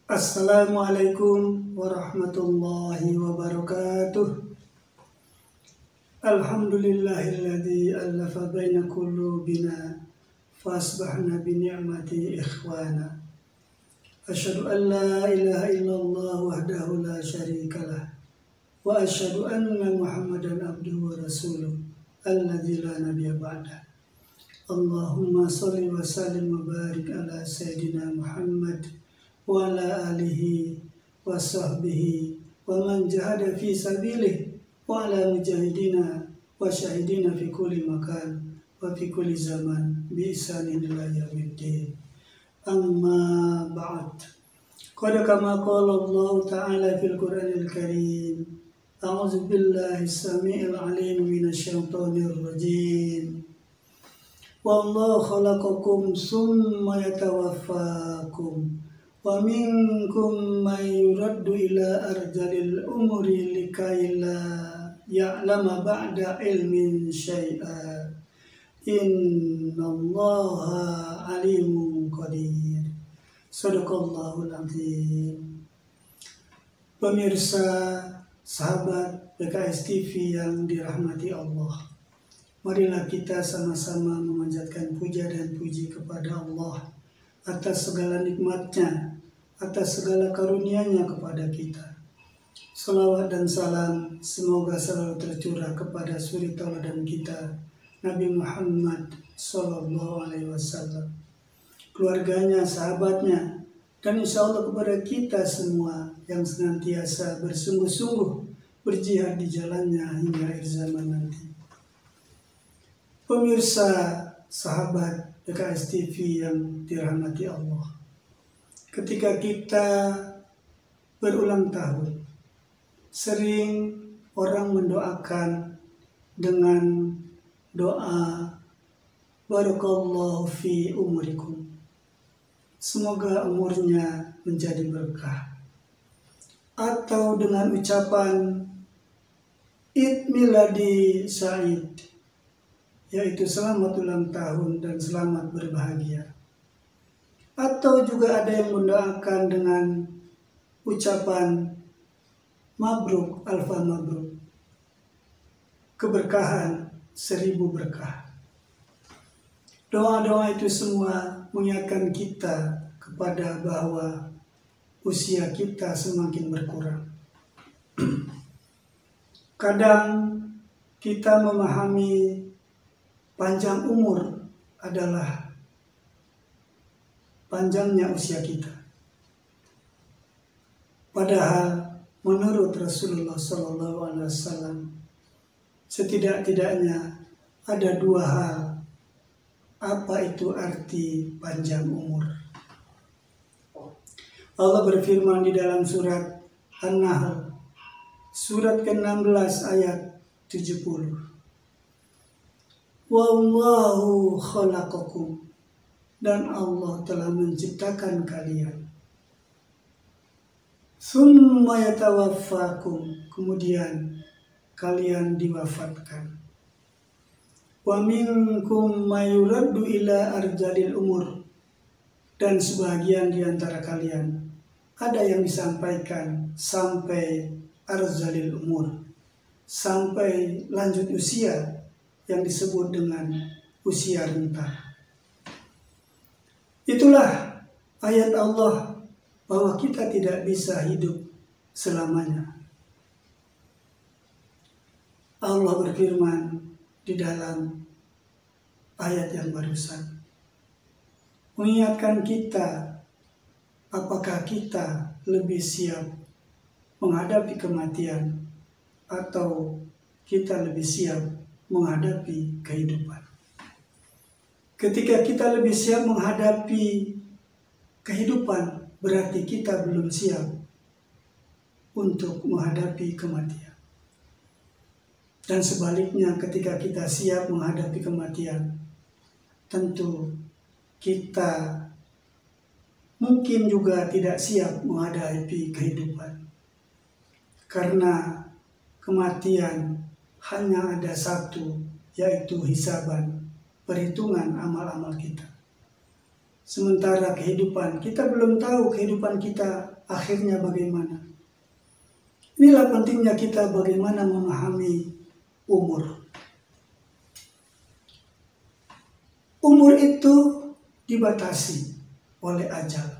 Assalamualaikum warahmatullahi wabarakatuh. Alhamdulillahilladzi allafa baina qulubina fasbahna bi ni'mati ikhwana. Asyhadu an la ilaha illallah wahdahu la syarikalah wa asyhadu anna Muhammadan abduhu wa rasuluh alladzi la nabiyya ba'dah. Allahumma shalli wa sallim wa barik ala sayyidina Muhammad wa ala alihi wa sahbihi wa man jahada fi sabilihi wa ala mujahidina wa syahidina fi kulli makan wa fi kulli zaman bi ihsanin ila yaumiddin. Amma ba'd. Qad kama qala Allah ta'ala fil Qur'anil Karim. A'udzu billahi samii'il 'aliim minasy syaithanir rajim. Wallahu khalaqakum tsumma yatawaffakum. Wa minkum man yuraddu ila arjalil umuri likai la ya'lama ba'da ilmin syai'a. Innallaha alimun qadir. Shadaqallahul azim. Pemirsa, sahabat PKS TV yang dirahmati Allah, marilah kita sama-sama memanjatkan puja dan puji kepada Allah atas segala nikmatnya, atas segala karunia-Nya kepada kita. Salawat dan salam semoga selalu tercurah kepada suri tauladan kita, Nabi Muhammad Sallallahu Alaihi Wasallam, keluarganya, sahabatnya, dan insya Allah kepada kita semua yang senantiasa bersungguh-sungguh berjihad di jalannya hingga akhir zaman nanti. Pemirsa, sahabat PKS TV yang dirahmati Allah, ketika kita berulang tahun, sering orang mendoakan dengan doa barakallahu fi umurikum, semoga umurnya menjadi berkah, atau dengan ucapan Id miladi Said, yaitu selamat ulang tahun dan selamat berbahagia. Atau juga ada yang mendoakan dengan ucapan mabruk, alfa mabruk, keberkahan 1000 berkah. Doa-doa itu semua mengingatkan kita kepada bahwa usia kita semakin berkurang. Kadang kita memahami panjang umur adalah panjangnya usia kita. Padahal menurut Rasulullah SAW, setidak-tidaknya ada 2 hal. Apa itu arti panjang umur? Allah berfirman di dalam surat An-Nahl, surat ke-16 ayat 70. Wallahu khalaqakum, dan Allah telah menciptakan kalian. Tsumma yatawaffakum, kemudian kalian diwafatkan. Wa minkum may yuraddu ila arjalil umur, dan sebagian di antara kalian ada yang disampaikan sampai arzalil umur, sampai lanjut usia yang disebut dengan usia renta. Itulah ayat Allah bahwa kita tidak bisa hidup selamanya. Allah berfirman di dalam ayat yang barusan, mengingatkan kita, apakah kita lebih siap menghadapi kematian atau kita lebih siap menghadapi kehidupan. Ketika kita lebih siap menghadapi kehidupan, berarti kita belum siap untuk menghadapi kematian. Dan sebaliknya, ketika kita siap menghadapi kematian, tentu kita mungkin juga tidak siap menghadapi kehidupan. Karena kematian hanya ada satu, 1, yaitu hisaban, perhitungan amal-amal kita. Sementara kehidupan, kita belum tahu kehidupan kita akhirnya bagaimana. Inilah pentingnya kita bagaimana memahami umur. Umur itu dibatasi oleh ajal.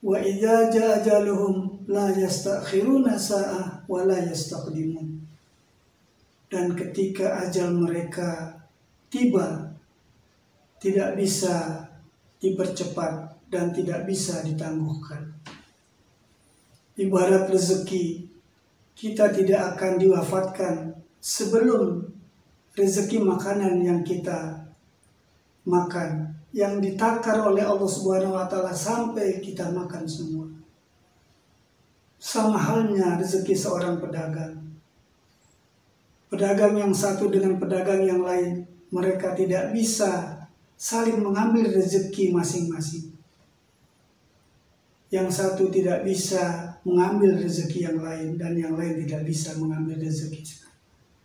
Wa idza jaa ajaluhum la yastakhiruna sa'ah wa la yastaqdimun. Dan ketika ajal mereka tiba, tidak bisa dipercepat dan tidak bisa ditangguhkan. Ibarat rezeki, kita tidak akan diwafatkan sebelum rezeki makanan yang kita makan, yang ditakar oleh Allah Subhanahu wa Ta'ala sampai kita makan semua. Sama halnya rezeki seorang pedagang. Pedagang yang satu dengan pedagang yang lain, mereka tidak bisa saling mengambil rezeki masing-masing. Yang satu tidak bisa mengambil rezeki yang lain, dan yang lain tidak bisa mengambil rezeki.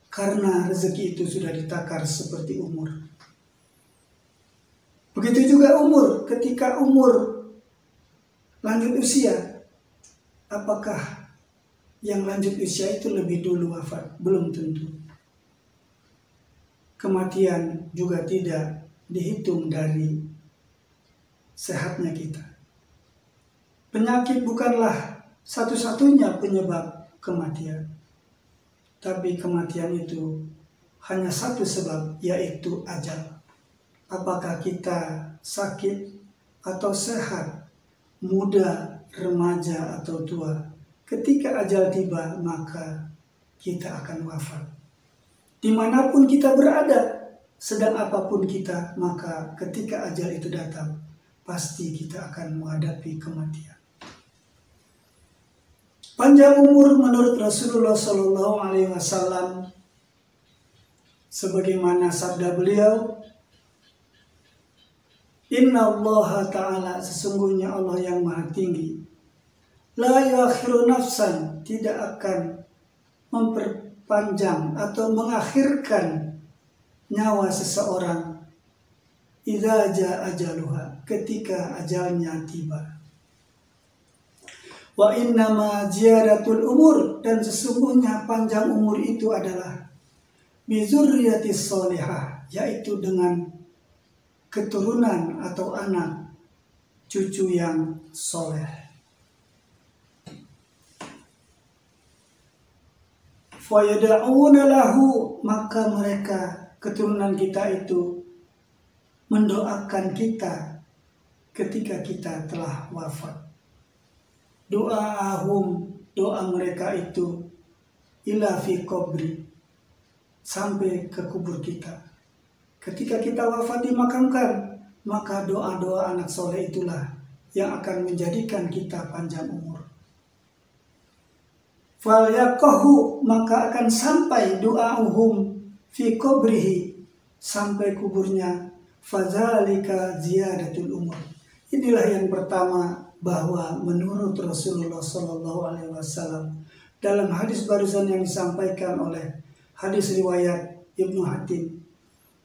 Karena rezeki itu sudah ditakar seperti umur. Begitu juga umur, ketika umur lanjut usia, apakah yang lanjut usia itu lebih dulu wafat? Belum tentu. Kematian juga tidak dihitung dari sehatnya kita. Penyakit bukanlah satu-satunya penyebab kematian. Tapi kematian itu hanya satu sebab, yaitu ajal. Apakah kita sakit atau sehat, muda, remaja atau tua, ketika ajal tiba maka kita akan wafat. Dimanapun kita berada, sedang apapun kita, maka ketika ajal itu datang, pasti kita akan menghadapi kematian. Panjang umur menurut Rasulullah SAW, sebagaimana sabda beliau, Inna Allah Ta'ala, sesungguhnya Allah yang maha tinggi, la yuakhiru nafsan, tidak akan memperpanjang atau mengakhirkan nyawa seseorang idza jaa ajaluha, ketika ajalnya tiba. Wa innama ziyadatul umur, dan sesungguhnya panjang umur itu adalah bizurriyatis sholihah, yaitu dengan keturunan atau anak cucu yang soleh. Fayada'una lahu, maka mereka keturunan kita itu mendoakan kita ketika kita telah wafat. Doa mereka itu ila fi qabri, sampai ke kubur kita. Ketika kita wafat dimakamkan, maka doa-doa anak soleh itulah yang akan menjadikan kita panjang umur. Fal yaqahu, maka akan sampai doa'uhum fi qabrihi, sampai kuburnya. Fadzalika ziyadatul umur. Inilah yang pertama, bahwa menurut Rasulullah SAW dalam hadis barusan yang disampaikan oleh hadis riwayat Ibnu Hatim,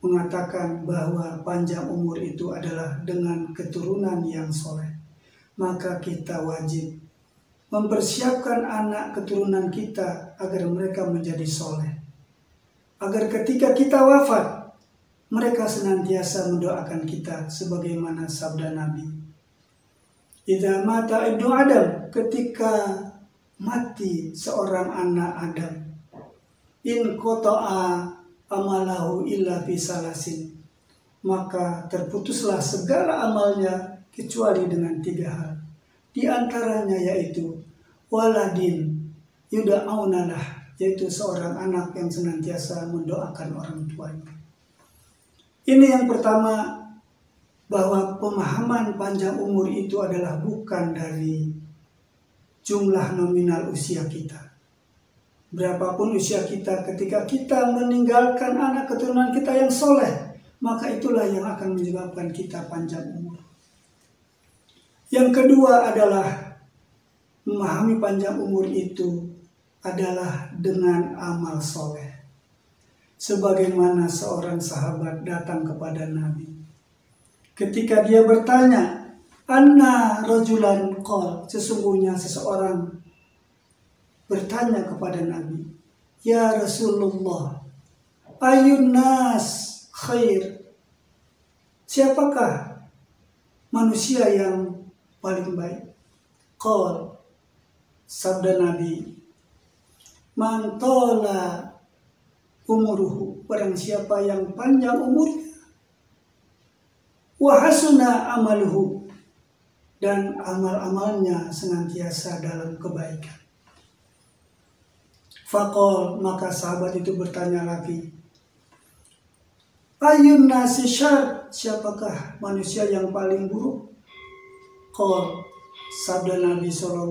mengatakan bahwa panjang umur itu adalah dengan keturunan yang soleh. Maka kita wajib mempersiapkan anak keturunan kita agar mereka menjadi soleh, agar ketika kita wafat mereka senantiasa mendoakan kita, sebagaimana sabda Nabi, idza mata ibnu Adam, ketika mati seorang anak Adam, in qata'a amalahu illa fi salasin, maka terputuslah segala amalnya kecuali dengan 3 hal. Di antaranya yaitu waladin yuda'aunalah, yaitu seorang anak yang senantiasa mendoakan orang tuanya. Ini yang pertama, bahwa pemahaman panjang umur itu adalah bukan dari jumlah nominal usia kita. Berapapun usia kita, ketika kita meninggalkan anak keturunan kita yang soleh, maka itulah yang akan menyebabkan kita panjang umur. Yang kedua adalah memahami panjang umur itu adalah dengan amal soleh. Sebagaimana seorang sahabat datang kepada Nabi, ketika dia bertanya, anna rajulan qol, sesungguhnya seseorang bertanya kepada Nabi, ya Rasulullah, ayun nas khair, siapakah manusia yang paling baik? Qol, sabda Nabi, man tola umuruhu, barang siapa yang panjang umurnya, wa hasuna amaluhu, dan amal-amalnya senantiasa dalam kebaikan. Faqol, maka sahabat itu bertanya lagi, ayun nasi syar, siapakah manusia yang paling buruk? Qol, sabda Nabi SAW,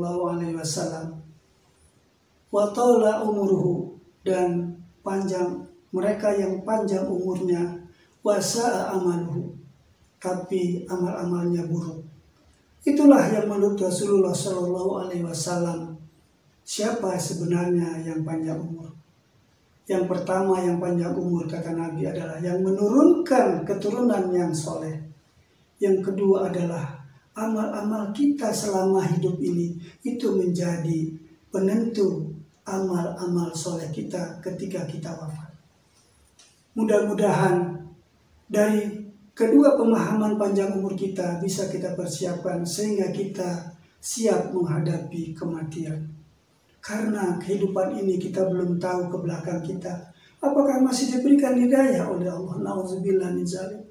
wa tala umuruhu, dan panjang mereka yang panjang umurnya, wa sa'a amaluhu, tapi amal-amalnya buruk. Itulah yang menurut Rasulullah SAW, siapa sebenarnya yang panjang umur. Yang pertama yang panjang umur, kata Nabi, adalah yang menurunkan keturunan yang soleh. Yang kedua adalah amal-amal kita selama hidup ini, itu menjadi penentu amal-amal soleh kita ketika kita wafat. Mudah-mudahan dari kedua pemahaman panjang umur kita bisa kita persiapkan sehingga kita siap menghadapi kematian. Karena kehidupan ini kita belum tahu ke belakang kita, apakah masih diberikan hidayah oleh Allah. Nauzubillah min dzalik.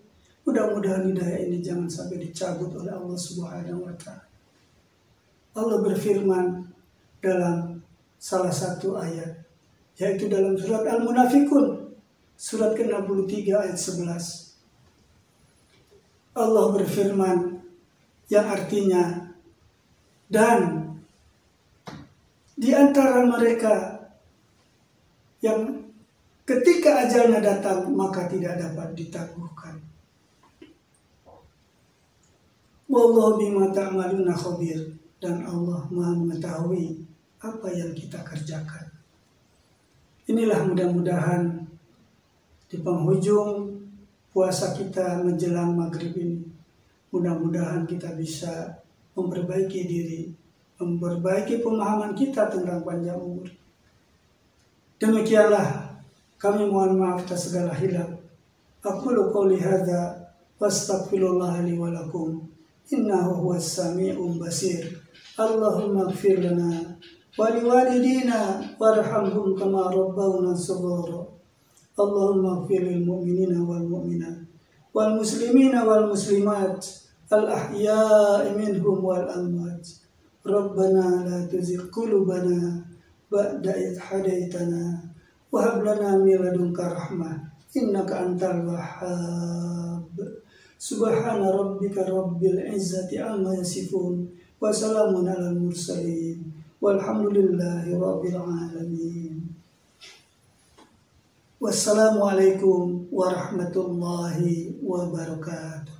Mudah-mudahan hidayah ini jangan sampai dicabut oleh Allah Subhanahu wa Ta'ala. Allah berfirman dalam salah satu ayat, yaitu dalam surat Al-Munafikun, surat ke-63 ayat 11. Allah berfirman yang artinya, dan di antara mereka yang ketika ajalnya datang maka tidak dapat ditangguhkan. Wallahu bima ta'maluna khabir, dan Allah Maha mengetahui apa yang kita kerjakan. Inilah mudah-mudahan di penghujung puasa kita menjelang maghrib ini, mudah-mudahan kita bisa memperbaiki diri, memperbaiki pemahaman kita tentang panjang umur. Demikianlah, kami mohon maaf atas segala hilaf. Aqulu qouli hadza wastaghfirullah li wa lakum. Innahu huwas sami'un basir. Allahumma ighfir lana wa liwalidina warhamhum kama rabbawna shaghira. Allahumma ighfir lil mu'minina wal mu'minat wal muslimina wal muslimat al ahya'i minhum wal amwat. Rabbana la tuzigh qulubana ba'da idh hadaitana wa hab lana min ladunka rahmah innaka antal wahhab. Subhana rabbika rabbil izzati amma yasifun wa salamun alal mursalin walhamdulillahi rabbil alamin. Wassalamualaikum warahmatullahi wabarakatuh.